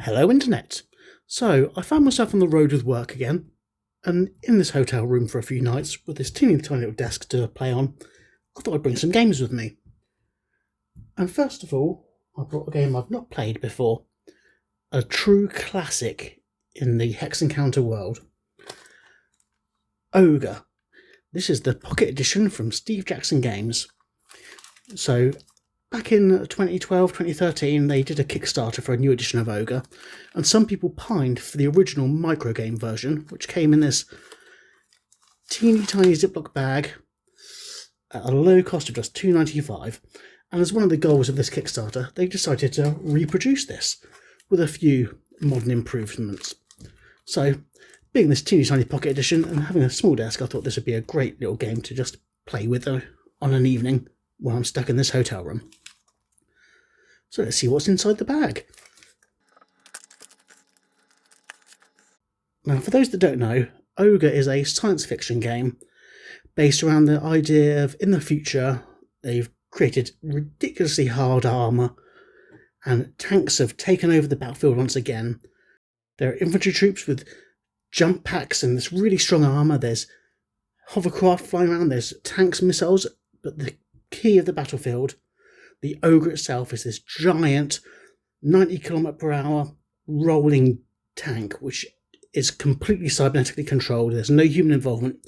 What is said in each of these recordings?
Hello Internet! So, I found myself on the road with work again, and in this hotel room for a few nights, with this teeny tiny little desk to play on, I thought I'd bring some games with me. And first of all, I brought a game I've not played before, a true classic in the Hex Encounter world. OGRE. This is the Pocket Edition from Steve Jackson Games. So, back in 2012, 2013, they did a Kickstarter for a new edition of OGRE, and some people pined for the original microgame version, which came in this teeny tiny Ziploc bag at a low cost of just $2.95. And as one of the goals of this Kickstarter, they decided to reproduce this with a few modern improvements. So, being this teeny tiny Pocket Edition and having a small desk, I thought this would be a great little game to just play with on an evening while I'm stuck in this hotel room. So let's see what's inside the bag. Now, for those that don't know, OGRE is a science fiction game based around the idea of, in the future, they've created ridiculously hard armour and tanks have taken over the battlefield once again. There are infantry troops with jump packs and this really strong armour. There's hovercraft flying around, there's tanks, missiles, but the key of the battlefield, the OGRE itself, is this giant 90km/h rolling tank, which is completely cybernetically controlled. There's no human involvement,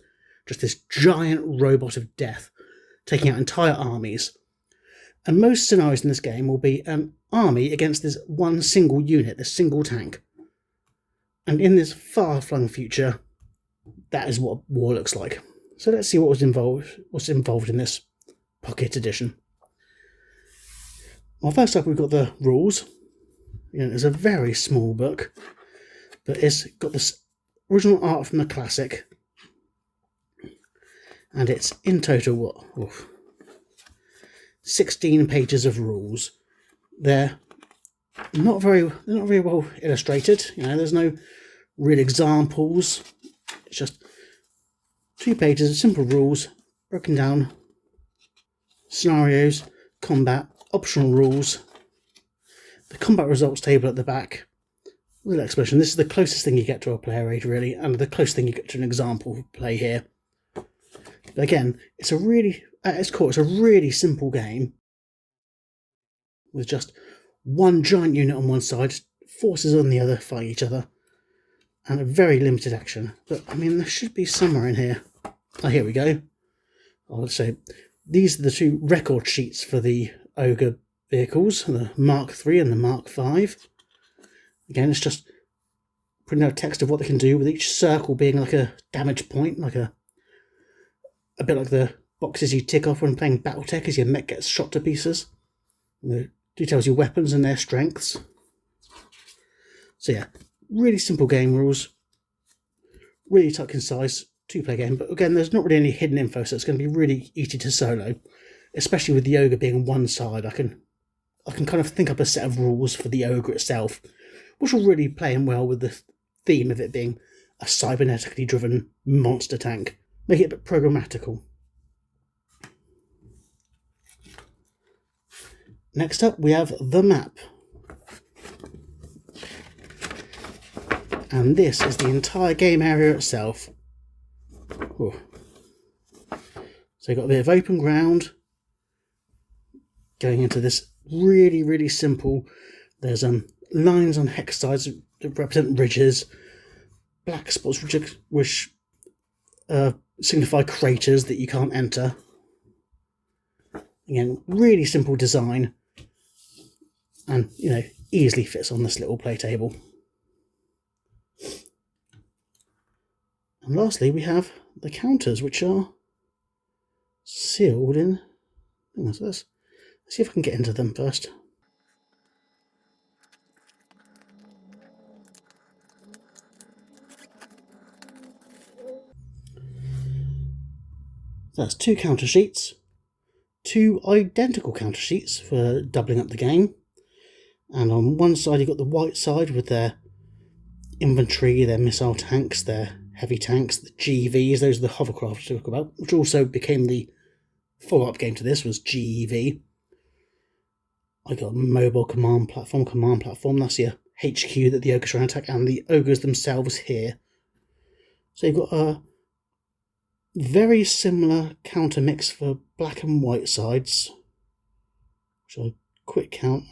just this giant robot of death taking out entire armies. And most scenarios in this game will be an army against this one single unit, this single tank. And in this far-flung future, that is what war looks like. So let's see what's involved in this Pocket Edition. Well, first up we've got the rules. It's a very small book, but it's got this original art from the classic, and it's in total 16 pages of rules. They're not very well illustrated. There's no real examples. It's just 2 pages of simple rules broken down. Scenarios, combat, optional rules, the combat results table at the back, little explanation. This is the closest thing you get to a player aid, really, and the closest thing you get to an example play here. But again, at its core, it's a really simple game with just one giant unit on one side, forces on the other fight each other, and a very limited action. But there should be somewhere in here. Oh, here we go. I'll say these are the 2 record sheets for the OGRE vehicles, the Mark III and the Mark V. Again, it's just putting out text of what they can do, with each circle being like a damage point, like a bit like the boxes you tick off when playing Battletech as your mech gets shot to pieces. It details your weapons and their strengths. So yeah, really simple game rules, really tight, concise, 2-player game, but again, there's not really any hidden info, so it's going to be really easy to solo, especially with the OGRE being on one side. I can kind of think up a set of rules for the OGRE itself, which will really play in well with the theme of it being a cybernetically driven monster tank, make it a bit programmatical. Next up, we have the map. And this is the entire game area itself. Ooh. So you've got a bit of open ground going into this really, really simple. There's lines on hex sides that represent ridges, black spots which signify craters that you can't enter. Again, really simple design, and easily fits on this little play table. And lastly, we have the counters, which are sealed in. Let's see if I can get into them first. That's 2 counter sheets, 2 identical counter sheets for doubling up the game. And on one side you've got the white side with their infantry, their missile tanks, their heavy tanks, the GVs, those are the hovercraft to talk about, which also became the follow-up game to this, was GEV. I got a mobile command platform, that's your HQ that the ogres are trying to attack, and the ogres themselves here. So you've got a very similar counter mix for black and white sides. So a quick count.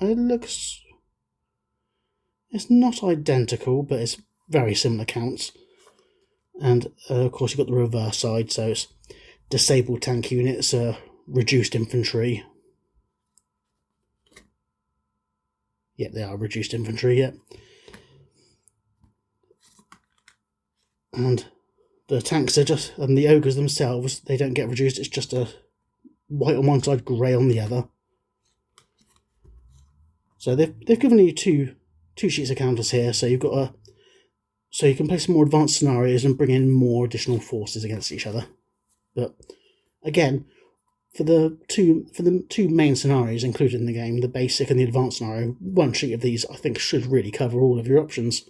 It's not identical, but it's very similar counts. And of course you've got the reverse side, so it's disabled tank units, reduced infantry. Yep, they are reduced infantry, yep. And the tanks are just, and the ogres themselves, they don't get reduced, it's just a white on one side, grey on the other. So they've given you two sheets of counters here, so you've got so you can play some more advanced scenarios and bring in more additional forces against each other. But again, for the two main scenarios included in the game, the basic and the advanced scenario, one sheet of these I think should really cover all of your options.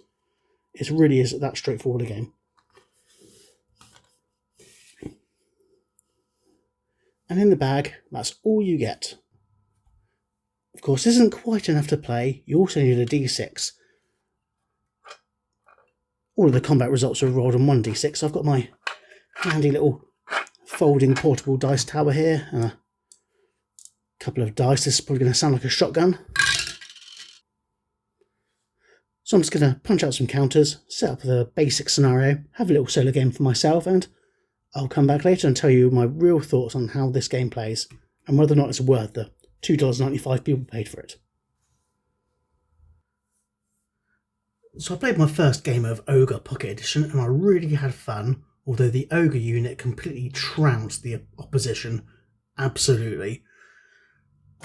It really is that straightforward a game. And in the bag, that's all you get. Of course, this isn't quite enough to play. You also need a D6. All of the combat results are rolled on 1d6. So I've got my handy little folding portable dice tower here, and a couple of dice. This is probably going to sound like a shotgun. So I'm just going to punch out some counters, set up the basic scenario, have a little solo game for myself, and I'll come back later and tell you my real thoughts on how this game plays and whether or not it's worth the $2.95 people paid for it. So I played my first game of OGRE Pocket Edition and I really had fun, although the ogre unit completely trounced the opposition, absolutely.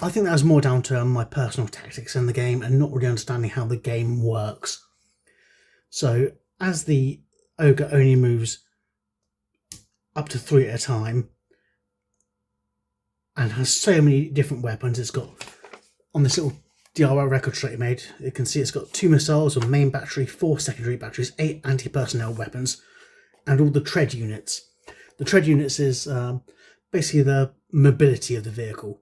I think that was more down to my personal tactics in the game and not really understanding how the game works. So as the ogre only moves up to 3 at a time and has so many different weapons, it's got, on this little DIY record sheet I made, you can see it's got 2 missiles, a main battery, 4 secondary batteries, 8 anti-personnel weapons, and all the tread units. The tread units is basically the mobility of the vehicle.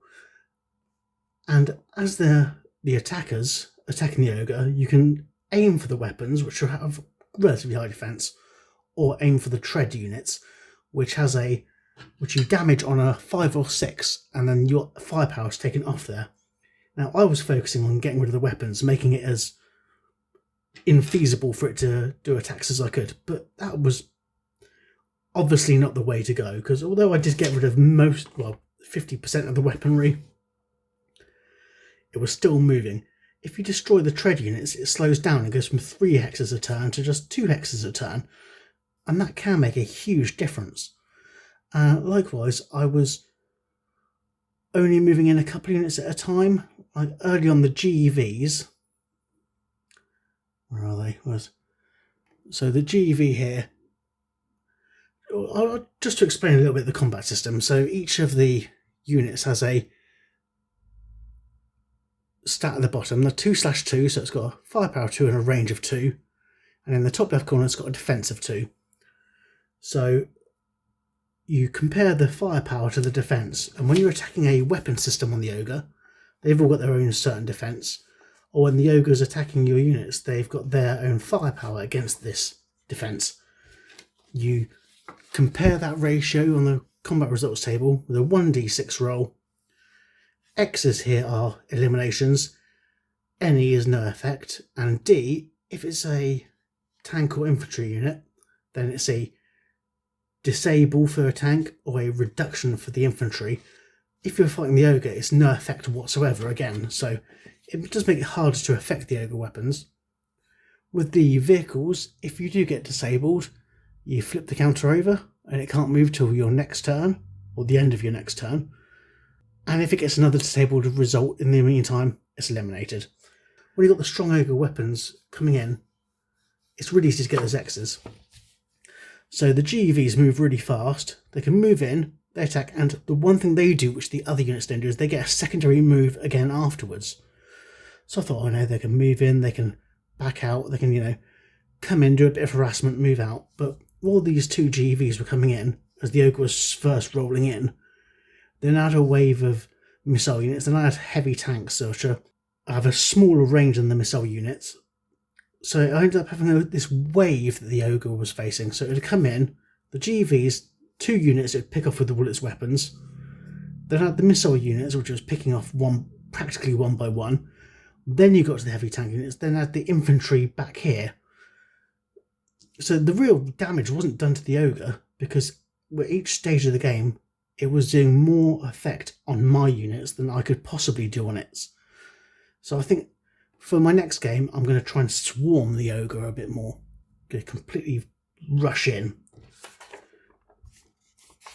And as the attackers attacking the ogre, you can aim for the weapons, which will have relatively high defense, or aim for the tread units, which you damage on a 5 or 6, and then your firepower is taken off there. Now, I was focusing on getting rid of the weapons, making it as infeasible for it to do attacks as I could, but that was obviously not the way to go, because although I did get rid of 50% of the weaponry, it was still moving. If you destroy the tread units, it slows down and goes from 3 hexes a turn to just 2 hexes a turn, and that can make a huge difference. Likewise, I was only moving in a couple of units at a time. Like early on, the GEVs, where are they? So the GEV here, just to explain a little bit the combat system. So each of the units has a stat at the bottom, the 2/2, so it's got a firepower 2 and a range of 2, and in the top left corner it's got a defense of 2. So you compare the firepower to the defense, and when you're attacking a weapon system on the ogre, they've all got their own certain defense, or when the ogre's attacking your units, they've got their own firepower against this defense. You compare that ratio on the combat results table with a 1d6 roll. X's here are eliminations, NE is no effect, and D, if it's a tank or infantry unit, then it's a disable for a tank or a reduction for the infantry. If you're fighting the ogre, it's no effect whatsoever again, so it does make it harder to affect the ogre weapons. With the vehicles, if you do get disabled, you flip the counter over and it can't move till your next turn, or the end of your next turn. And if it gets another disabled result in the meantime, it's eliminated. When you've got the strong ogre weapons coming in, it's really easy to get those X's. So the GEVs move really fast, they can move in, they attack, and the one thing they do, which the other units don't do, is they get a secondary move again afterwards. So I thought, oh no, they can move in, they can back out, they can, come in, do a bit of harassment, move out. But while these 2 GEVs were coming in, as the ogre was first rolling in, then I had a wave of missile units, then I had heavy tanks, which have a smaller range than the missile units, So I ended up having this wave that the ogre was facing. So it would come in, the GVs, 2 units it would pick off with all its weapons. Then had the missile units, which was picking off practically one by one. Then you got to the heavy tank units, then had the infantry back here. So the real damage wasn't done to the ogre, because at each stage of the game, it was doing more effect on my units than I could possibly do on its. So I think for my next game, I'm going to try and swarm the ogre a bit more. Going to completely rush in.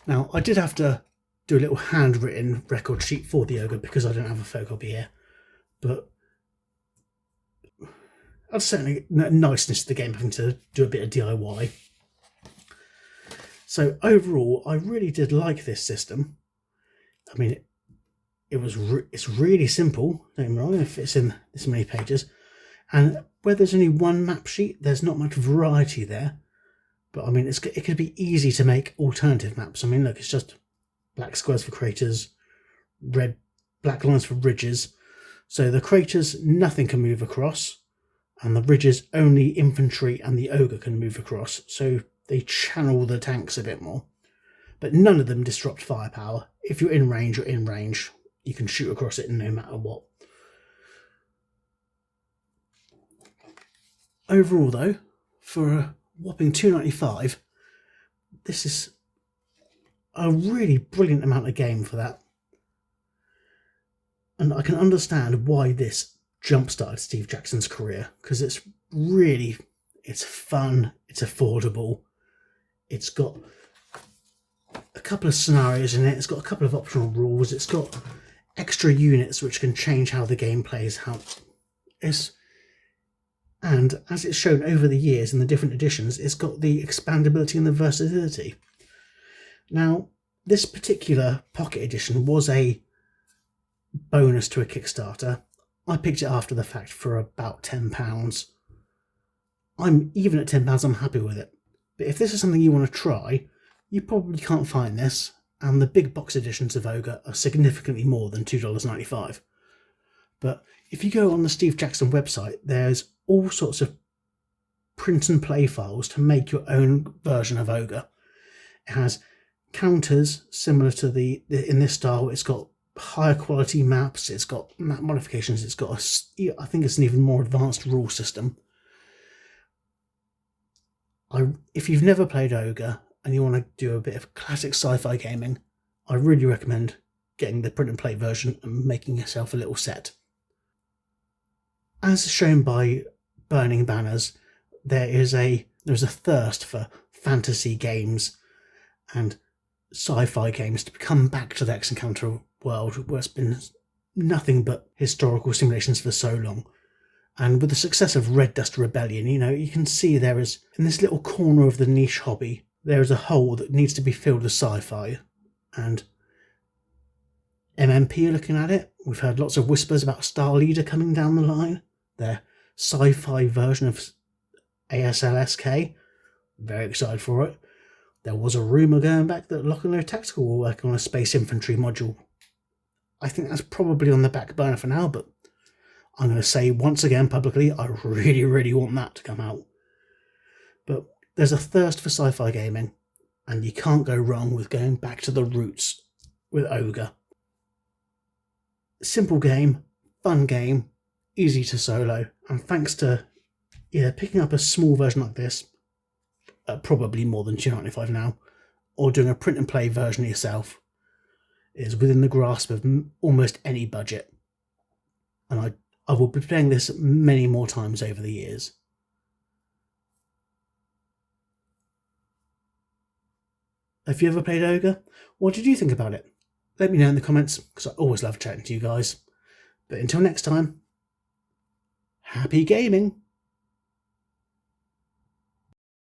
Now, I did have to do a little handwritten record sheet for the ogre because I don't have a photocopy here. But that's certainly niceness to the game, having to do a bit of DIY. So overall, I really did like this system. I mean, it's really simple, don't get me wrong, it fits in this many pages. And where there's only one map sheet, there's not much variety there. But I mean, it could be easy to make alternative maps. I mean, look, it's just black squares for craters, black lines for ridges. So the craters, nothing can move across. And the ridges, only infantry and the ogre can move across. So they channel the tanks a bit more. But none of them disrupt firepower. If you're in range, you're in range. You can shoot across it no matter what. Overall though, for a whopping $2.95, this is a really brilliant amount of game for that. And I can understand why this jump-started Steve Jackson's career, because it's fun, it's affordable, it's got a couple of scenarios in it, it's got a couple of optional rules, it's got extra units which can change how the game plays, and as it's shown over the years in the different editions, it's got the expandability and the versatility. Now, this particular Pocket Edition was a bonus to a Kickstarter. I picked it after the fact for about £10. Even at £10, I'm happy with it. But if this is something you want to try, you probably can't find this, and the big box editions of Ogre are significantly more than $2.95. But if you go on the Steve Jackson website, there's all sorts of print and play files to make your own version of Ogre. It has counters similar to in this style. It's got higher quality maps, it's got map modifications, it's got I think it's an even more advanced rule system. If you've never played Ogre and you want to do a bit of classic sci-fi gaming, I really recommend getting the print and play version and making yourself a little set. As shown by Burning Banners, there's a thirst for fantasy games and sci-fi games to come back to the X Encounter world, where it's been nothing but historical simulations for so long. And with the success of Red Dust Rebellion, you can see there is, in this little corner of the niche hobby, there is a hole that needs to be filled with sci-fi. And MMP are looking at it. We've heard lots of whispers about Star Leader coming down the line. Their sci-fi version of ASLSK. Very excited for it. There was a rumour going back that Lock and Load Tactical were working on a space infantry module. I think that's probably on the back burner for now, but I'm going to say once again publicly, I really, really want that to come out. But there's a thirst for sci-fi gaming, and you can't go wrong with going back to the roots with Ogre. Simple game, fun game, easy to solo, and thanks to picking up a small version like this, probably more than $2.95 now, or doing a print and play version yourself, is within the grasp of almost any budget. And I will be playing this many more times over the years. Have you ever played Ogre? What did you think about it? Let me know in the comments, because I always love chatting to you guys. But until next time, happy gaming!